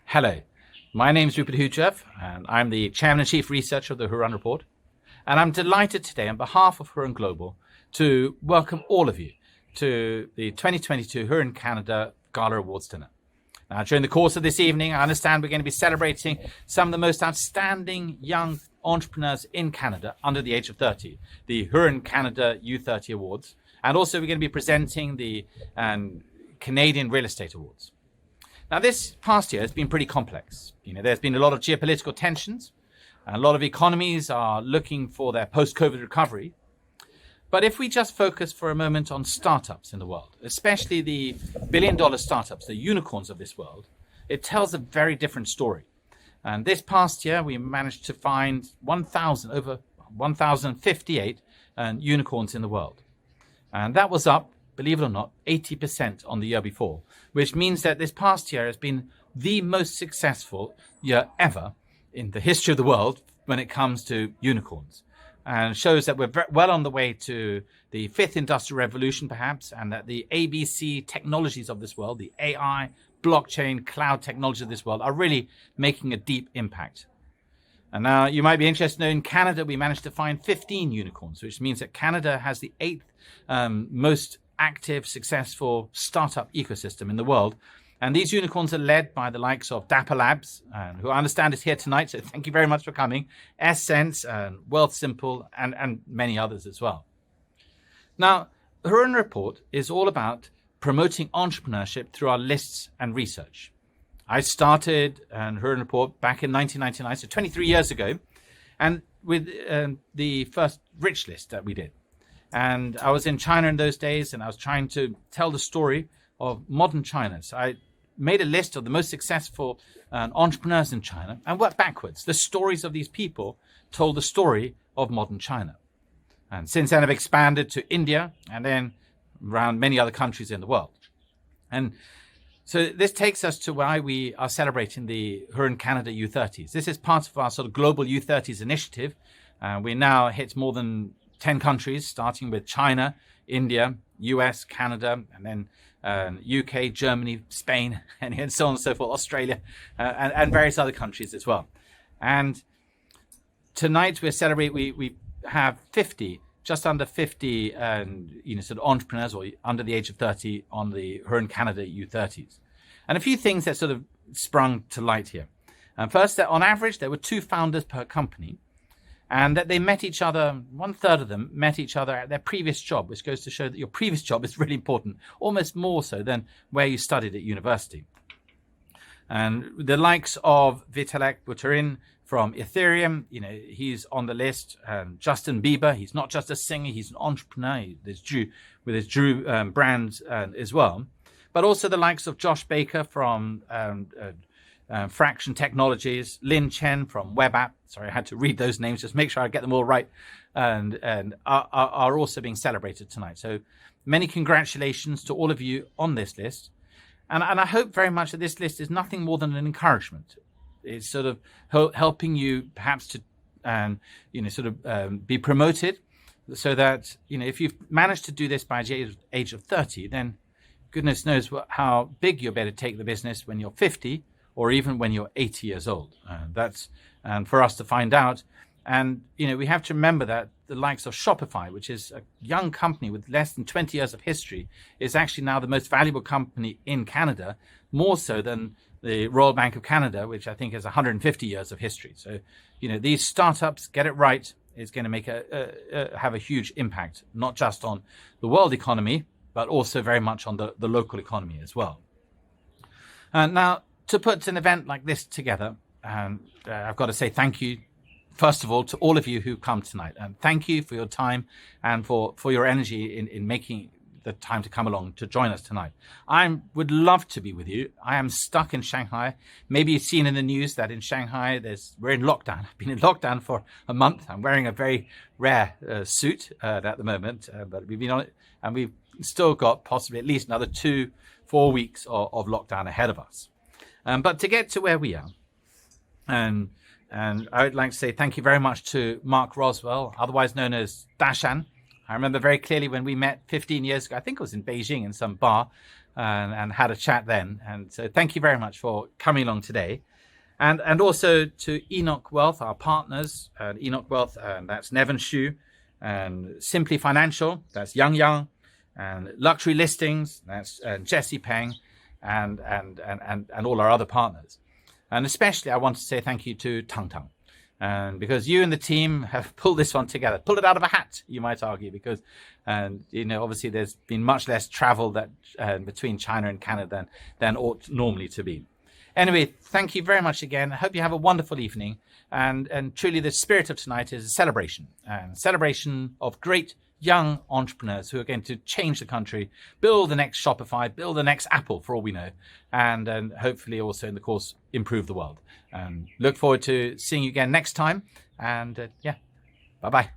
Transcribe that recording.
Hello, my name is Rupert Hoogwerf, and I'm the Chairman and Chief Researcher of the Hurun Report. And I'm delighted today, on behalf of Hurun Global, to welcome all of you to the 2022 Hurun Canada Gala Awards dinner. Now, during the course of this evening, I understand we're going to be celebrating some of the most outstanding young entrepreneurs in Canada under the age of 30, the Hurun Canada U30 Awards. And also we're going to be presenting the Canadian Real Estate Awards. Now, this past year has been pretty complex. There's been a lot of geopolitical tensions. A lot of economies are looking for their post-COVID recovery. But if we just focus for a moment on startups in the world, especially the billion-dollar startups, the unicorns of this world, it tells a very different story. And this past year, we managed to find over 1,058 unicorns in the world. And that was up, believe it or not, 80% on the year before, which means that this past year has been the most successful year ever in the history of the world when it comes to unicorns, and shows that we're well on the way to the fifth industrial revolution, perhaps, and that the ABC technologies of this world, the AI, blockchain, cloud technology of this world, are really making a deep impact. And now you might be interested to know, in Canada, we managed to find 15 unicorns, which means that Canada has the eighth most active, successful startup ecosystem in the world. And these unicorns are led by the likes of Dapper Labs, who I understand is here tonight. So thank you very much for coming. Essence, Wealthsimple, and many others as well. Now, the Hurun Report is all about promoting entrepreneurship through our lists and research. I started Hurun Report back in 1999, so 23 years ago, and with the first rich list that we did. And I was in China in those days, and I was trying to tell the story of modern China. So I made a list of the most successful entrepreneurs in China and worked backwards. The stories of these people told the story of modern China. And since then, I've expanded to India and then around many other countries in the world. And so this takes us to why we are celebrating the Hurun Canada U30s. This is part of our sort of global U30s initiative. We now hit more than 10 countries, starting with China, India, US, Canada, and then UK, Germany, Spain, and so on and so forth, Australia, and various other countries as well. And tonight we're celebrating, we have 50, just under 50, sort of entrepreneurs or under the age of 30 on the Hurun Canada U30s. And a few things that sort of sprung to light here. First, that on average, there were 2 founders per company, and that they met each other, 1/3 of them met each other at their previous job, which goes to show that your previous job is really important, almost more so than where you studied at university. And the likes of Vitalik Buterin from Ethereum, he's on the list. Justin Bieber, he's not just a singer, he's an entrepreneur. There's Drew with his Drew brands as well. But also the likes of Josh Baker from Fraction Technologies, Lin Chen from WebApp. Sorry, I had to read those names, just make sure I get them all right, and are also being celebrated tonight. So many congratulations to all of you on this list. And I hope very much that this list is nothing more than an encouragement. It's sort of helping you perhaps to, be promoted, so that, if you've managed to do this by the age of 30, then goodness knows how big you'll be able to take the business when you're 50, or even when you're 80 years old. That's for us to find out. And, we have to remember that the likes of Shopify, which is a young company with less than 20 years of history, is actually now the most valuable company in Canada, more so than the Royal Bank of Canada, which I think has 150 years of history. So, these startups, get it right, is going to make have a huge impact, not just on the world economy, but also very much on the local economy as well. Now, to put an event like this together, I've got to say thank you, first of all, to all of you who come tonight. And thank you for your time and for your energy in making the time to come along to join us tonight. I would love to be with you. I am stuck in Shanghai. Maybe you've seen in the news that in Shanghai, we're in lockdown. I've been in lockdown for a month. I'm wearing a very rare suit at the moment, but we've been on it, and we've still got possibly at least another 2-4 weeks of lockdown ahead of us. But to get to where we are, and I would like to say thank you very much to Mark Roswell, otherwise known as Dashan. I remember very clearly when we met 15 years ago, I think it was in Beijing in some bar, and had a chat then. And so thank you very much for coming along today. And also to Enoch Wealth, our partners, Enoch Wealth, and that's Nevin Shu, and Simply Financial, that's Yang Yang, and Luxury Listings, that's Jesse Peng, and all our other partners. And especially I want to say thank you to Tang Tang. And because you and the team have pulled this one together, pulled it out of a hat, you might argue, because, obviously there's been much less travel between China and Canada than ought normally to be. Anyway, thank you very much again. I hope you have a wonderful evening. And truly the spirit of tonight is a celebration of great young entrepreneurs who are going to change the country, build the next Shopify, build the next Apple for all we know, and hopefully also in the course improve the world. Look forward to seeing you again next time. And bye-bye.